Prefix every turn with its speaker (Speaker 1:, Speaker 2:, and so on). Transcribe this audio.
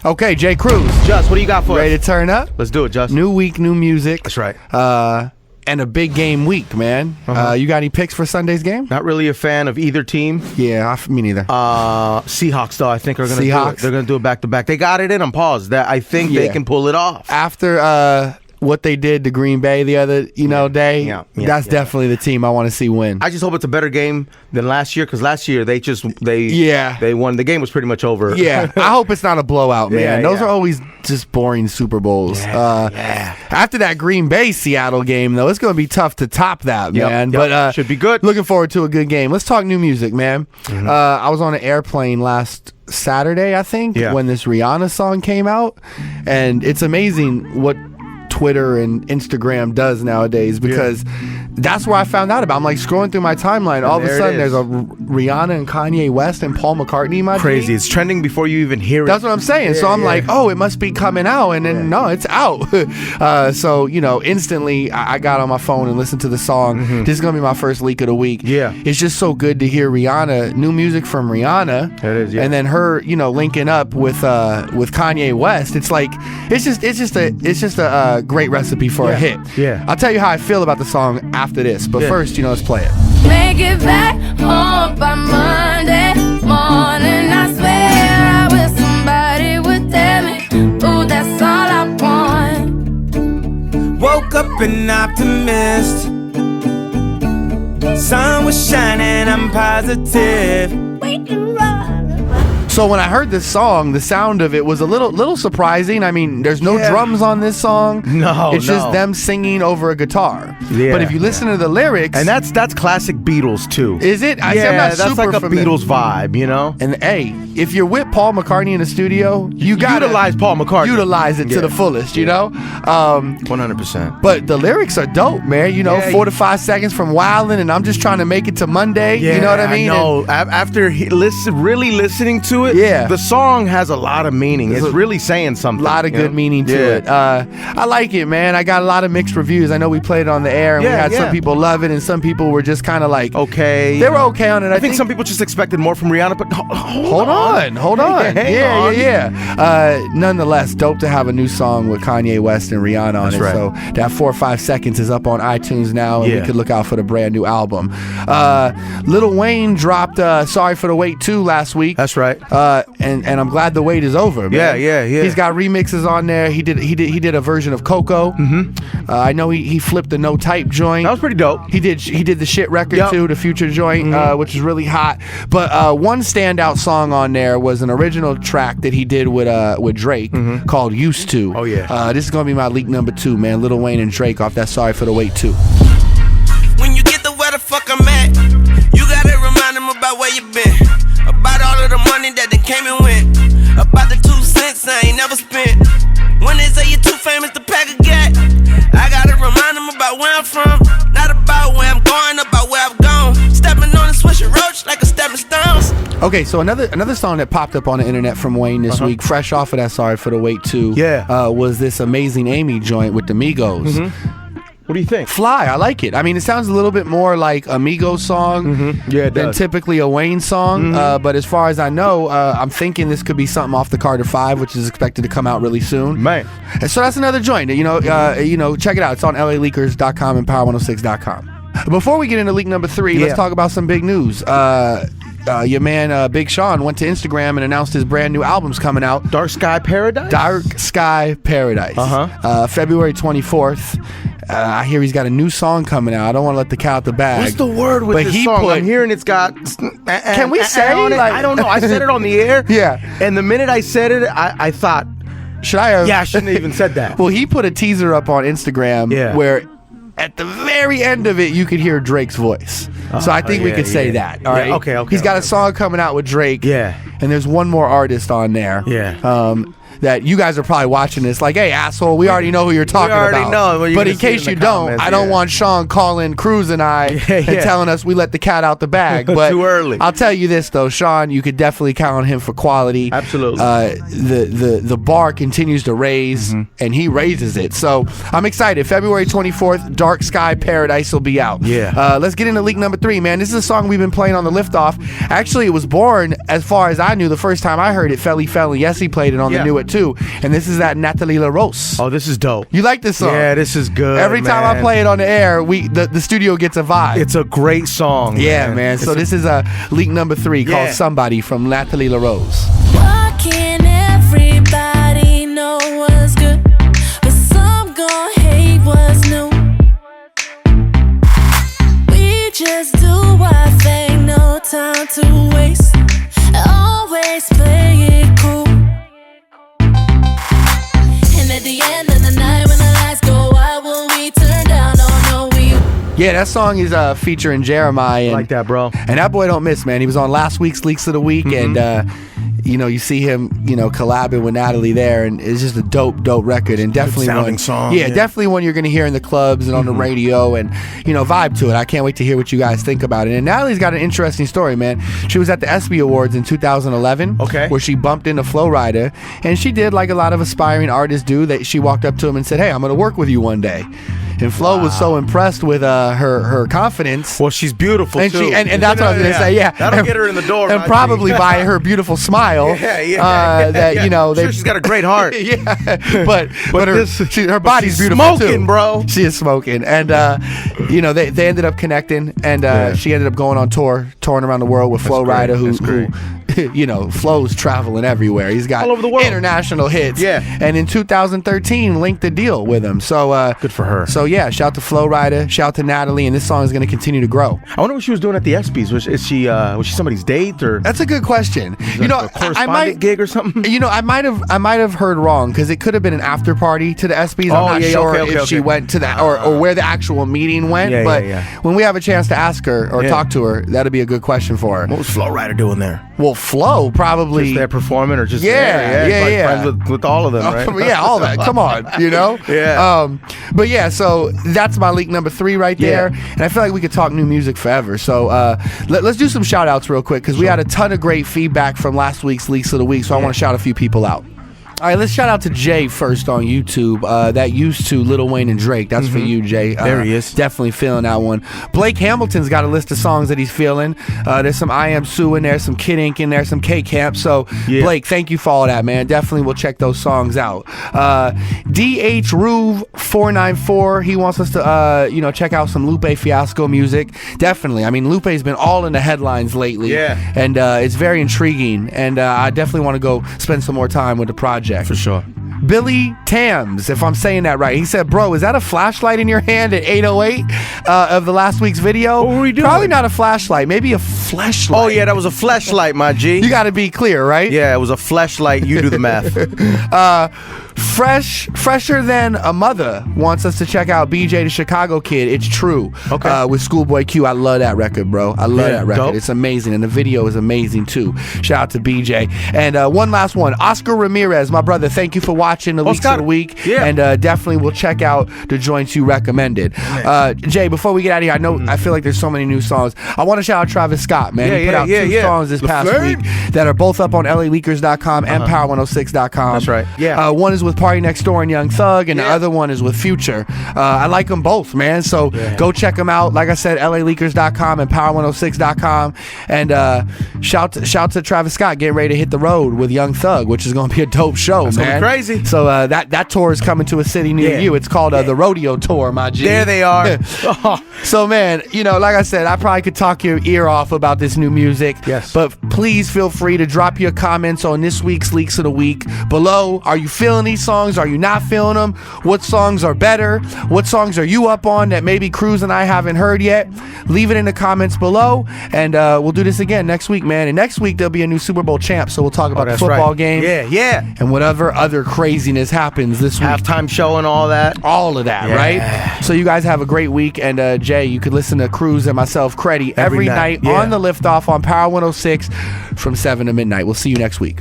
Speaker 1: Okay, Jay Cruz.
Speaker 2: Just, what do you got for us?
Speaker 1: Ready to turn up?
Speaker 2: Let's do it, Just.
Speaker 1: New week, new music.
Speaker 2: That's right.
Speaker 1: And a big game week, man. You got any picks for Sunday's game?
Speaker 2: Not really a fan of either team.
Speaker 1: Yeah, me neither.
Speaker 2: Seahawks, though, I think are going to do
Speaker 1: Seahawks?
Speaker 2: it. They're going to do it back-to-back. They got it in on pause. That I think they can pull it off.
Speaker 1: After what they did to Green Bay the other day, that's definitely the team I want to see win.
Speaker 2: I just hope it's a better game than last year, because last year they won. The game was pretty much over.
Speaker 1: Yeah, I hope it's not a blowout, man.
Speaker 2: Yeah,
Speaker 1: Those are always just boring Super Bowls. After that Green Bay Seattle game, though, it's going to be tough to top that, man. But
Speaker 2: should be good.
Speaker 1: Looking forward to a good game. Let's talk new music, man. I was on an airplane last Saturday, I think, when this Rihanna song came out, and it's amazing what Twitter and Instagram does nowadays, because that's where I found out about. I'm like scrolling through my timeline. All of a sudden, there's a Rihanna and Kanye West and Paul McCartney.
Speaker 2: Crazy. It's trending before you even hear it.
Speaker 1: That's what I'm saying. So I'm like, oh, it must be coming out. And then, no, it's out. So, instantly I got on my phone and listened to the song. This is going to be my first leak of the week. Yeah. It's just so good to hear Rihanna, new music from Rihanna. It is, and then her, linking up with Kanye West. It's like, it's just a great recipe for a hit. Yeah. I'll tell you how I feel about the song after this, but first, let's play it.
Speaker 3: Make it back home by Monday morning. I swear I wish somebody would tell me, ooh, that's all I want.
Speaker 4: Woke up an optimist. Sun was shining, I'm positive.
Speaker 1: So when I heard this song, the sound of it was a little surprising. I mean, there's no drums on this song. It's just them singing over a guitar. But if you listen to the lyrics,
Speaker 2: and that's classic Beatles too.
Speaker 1: Is it?
Speaker 2: That's like a Beatles vibe,
Speaker 1: And hey, if you're with Paul McCartney in the studio, you gotta
Speaker 2: utilize Paul McCartney.
Speaker 1: Utilize it to the fullest,
Speaker 2: 100%.
Speaker 1: But the lyrics are dope, man. 4 to 5 seconds from Wildin', and I'm just trying to make it to Monday. You know what I mean?
Speaker 2: No, after really listening to it, the song has a lot of meaning. It's really saying something.
Speaker 1: A lot of good meaning to it. I like it, man. I got a lot of mixed reviews. I know we played it on the air, and we had some people love it, and some people were just kind of like,
Speaker 2: okay.
Speaker 1: They were okay on it.
Speaker 2: I think some people just expected more from Rihanna, but hold on.
Speaker 1: Nonetheless, dope to have a new song with Kanye West and Rihanna on it.
Speaker 2: Right.
Speaker 1: So that 4 or 5 seconds is up on iTunes now, and we could look out for the brand new album. Lil Wayne dropped Sorry for the Wait 2 last week.
Speaker 2: That's right.
Speaker 1: And I'm glad the wait is over, man.
Speaker 2: Yeah.
Speaker 1: He's got remixes on there. He did a version of Coco. I know he flipped the No Type joint.
Speaker 2: That was pretty dope.
Speaker 1: He did the Shit record too, the Future joint, which is really hot. But one standout song on there was an original track that he did with Drake called Used To.
Speaker 2: Oh yeah.
Speaker 1: This is gonna be my leak number 2, man. Lil Wayne and Drake off that Sorry for the Wait 2.
Speaker 4: When you get to where the fuck I'm at, you gotta remind them about where you been. About all of the money that they came and went. About the 2 cents I ain't never spent. When they say you're too famous to pack a gat, I gotta remind them about where I'm from. Not about where I'm going, about where I've gone. Stepping on a swisher roach like a stepping stones.
Speaker 1: Okay, so another song that popped up on the internet from Wayne this week, fresh off of that Sorry for the Wait 2, was this Amazing Amy joint with the Migos.
Speaker 2: What do you think?
Speaker 1: Fly, I like it. I mean, it sounds a little bit more like a Migos song than typically a Wayne song. But as far as I know, I'm thinking this could be something off the Carter 5, which is expected to come out really soon.
Speaker 2: Man.
Speaker 1: And so that's another joint. Check it out. It's on LALeakers.com and Power106.com. Before we get into leak number 3, let's talk about some big news. Your man Big Sean went to Instagram and announced his brand new album's coming out.
Speaker 2: Dark Sky Paradise?
Speaker 1: Dark Sky Paradise. February 24th. I hear he's got a new song coming out. I don't want to let the cat out the bag.
Speaker 2: What's the word with this song? I'm hearing it's got...
Speaker 1: Can we say?
Speaker 2: I don't know. I said it on the air.
Speaker 1: Yeah.
Speaker 2: And the minute I said it, I thought...
Speaker 1: Should I have...
Speaker 2: Yeah, I shouldn't have even said that.
Speaker 1: Well, he put a teaser up on Instagram where... At the very end of it, you could hear Drake's voice. So I think we could say that. All right.
Speaker 2: Okay.
Speaker 1: He's got a song coming out with Drake.
Speaker 2: Yeah.
Speaker 1: And there's one more artist on there.
Speaker 2: Yeah.
Speaker 1: That you guys are probably watching this like, hey, asshole, we already know who you're talking about.
Speaker 2: We already know. Well,
Speaker 1: but in case you don't, I don't want Sean calling Cruz and I and telling us we let the cat out the bag. But
Speaker 2: too early.
Speaker 1: I'll tell you this, though, Sean, you could definitely count on him for quality.
Speaker 2: Absolutely.
Speaker 1: The bar continues to raise, and he raises it. So I'm excited. February 24th, Dark Sky Paradise will be out.
Speaker 2: Yeah.
Speaker 1: Let's get into leak number 3, man. This is a song we've been playing on the liftoff. Actually, it was born, as far as I I knew the first time I heard it, Felly Felly. Yes, he played it on the Knew It Too. And this is that Natalie LaRose.
Speaker 2: Oh, this is dope.
Speaker 1: You like this song?
Speaker 2: Yeah, this is good.
Speaker 1: Every time I play it on the air, the studio gets a vibe.
Speaker 2: It's a great song.
Speaker 1: Yeah, man. So this is leak number 3 called Somebody from Natalie LaRose.
Speaker 3: Why can't everybody know what's good, but some gon' hate what's new? We just do our thing, no time to waste. Always play it cool. And at the end of the night, when the lights go out, will we turn down? Oh no, we.
Speaker 1: Yeah, that song is featuring Jeremih. And,
Speaker 2: like that, bro.
Speaker 1: And that boy don't miss, man. He was on last week's Leaks of the Week, and you see him, collabing with Natalie there, and it's just a dope record, and definitely one
Speaker 2: song.
Speaker 1: Yeah, definitely one you're gonna hear in the clubs and on the radio, and vibe to it. I can't wait to hear what you guys think about it. And Natalie's got an interesting story, man. She was at the ESPY Awards in 2011, where she bumped into Flo Rida, and she did like a lot of aspiring artists do. That she walked up to him and said, "Hey, I'm gonna work with you one day." And Flo was so impressed with her confidence.
Speaker 2: Well, she's beautiful too.
Speaker 1: And that's what I was gonna say. Yeah,
Speaker 2: that'll get her in the door.
Speaker 1: And probably by her beautiful smile.
Speaker 2: She's got a great heart.
Speaker 1: but her body's beautiful too,
Speaker 2: bro.
Speaker 1: She is smoking, and they ended up connecting, and she ended up going on touring around the world with Flo Rida, who Flo's traveling everywhere. He's got
Speaker 2: all over the world,
Speaker 1: international hits.
Speaker 2: Yeah,
Speaker 1: and in 2013 linked a deal with him. So
Speaker 2: good for her.
Speaker 1: So yeah, shout to Flo Rida, shout to Natalie, and this song is going to continue to grow.
Speaker 2: I wonder what she was doing at the ESPYs. Was she somebody's date, or?
Speaker 1: That's a good question.
Speaker 2: A correspondent gig or something.
Speaker 1: I might have heard wrong, because it could have been an after party to the ESPYs. I'm not sure if she went to that or where the actual meeting went. But when we have a chance to ask her or talk to her, that'll be a good question for her.
Speaker 2: What was Flo Rida doing there?
Speaker 1: Well, Flo probably
Speaker 2: just there performing, or just
Speaker 1: friends
Speaker 2: with all of them, right?
Speaker 1: Yeah, all that. Come on, But yeah, so that's my leak number 3 right there, and I feel like we could talk new music forever. So let's do some shout outs real quick, because we had a ton of great feedback from last week's Leaks of the Week, so I want to shout a few people out. All right, let's shout out to Jay first on YouTube. That used to Lil Wayne and Drake. That's for you, Jay.
Speaker 2: There he is.
Speaker 1: Definitely feeling that one. Blake Hamilton's got a list of songs that he's feeling. There's some I Am Sue in there, some Kid Ink in there, some K-Camp. So, Blake, thank you for all that, man. Definitely will check those songs out. DH Ruve 494, he wants us to, check out some Lupe Fiasco music. Definitely. I mean, Lupe's been all in the headlines lately. Yeah. And it's very intriguing. And I definitely want to go spend some more time with the project.
Speaker 2: For sure.
Speaker 1: Billy Tams, if I'm saying that right. He said, bro, is that a flashlight in your hand at 8:08 of the last week's video?
Speaker 2: What were we doing?
Speaker 1: Probably not a flashlight, maybe a fleshlight.
Speaker 2: Oh, yeah, that was a fleshlight, my G.
Speaker 1: You got to be clear, right?
Speaker 2: Yeah, it was a fleshlight. You do the math.
Speaker 1: Fresher Than a Mother wants us to check out BJ the Chicago Kid. It's True.
Speaker 2: Okay.
Speaker 1: With Schoolboy Q. I love that record, bro. I love that record.
Speaker 2: Dope.
Speaker 1: It's amazing, and the video is amazing too. Shout out to BJ. And one last one, Oscar Ramirez, my brother. Thank you for watching the Leaks of the Week.
Speaker 2: Yeah.
Speaker 1: And definitely we'll check out the joints you recommended. Jay, before we get out of here, I feel like there's so many new songs. I want to shout out Travis Scott, man. He put out 2 songs this past week that are both up on LALeakers.com and Power106.com.
Speaker 2: That's right. Yeah.
Speaker 1: One is with Party Next Door and Young Thug, and the other one is with Future. I like them both, man. So go check them out. Like I said, LALeakers.com and Power106.com. And shout to Travis Scott getting ready to hit the road with Young Thug, which is going to be a dope show,
Speaker 2: That's
Speaker 1: man.
Speaker 2: Gonna be crazy.
Speaker 1: So that tour is coming to a city near you. It's called the Rodeo Tour, my G.
Speaker 2: There they are.
Speaker 1: So, man, like I said, I probably could talk your ear off about this new music.
Speaker 2: Yes.
Speaker 1: But please feel free to drop your comments on this week's Leaks of the Week below. Are you feeling these songs? Are you not feeling them? What songs are better? What songs are you up on that maybe Cruz and I haven't heard yet? Leave it in the comments below, and we'll do this again next week, man. And next week, there'll be a new Super Bowl champ, so we'll talk about the football game.
Speaker 2: Yeah.
Speaker 1: And whatever other craziness happens this week.
Speaker 2: Halftime show and all that.
Speaker 1: All of that, right? So you guys have a great week, and Jay, you could listen to Cruz and myself, Creddy, every night on the Liftoff on Power 106 from 7 to midnight. We'll see you next week.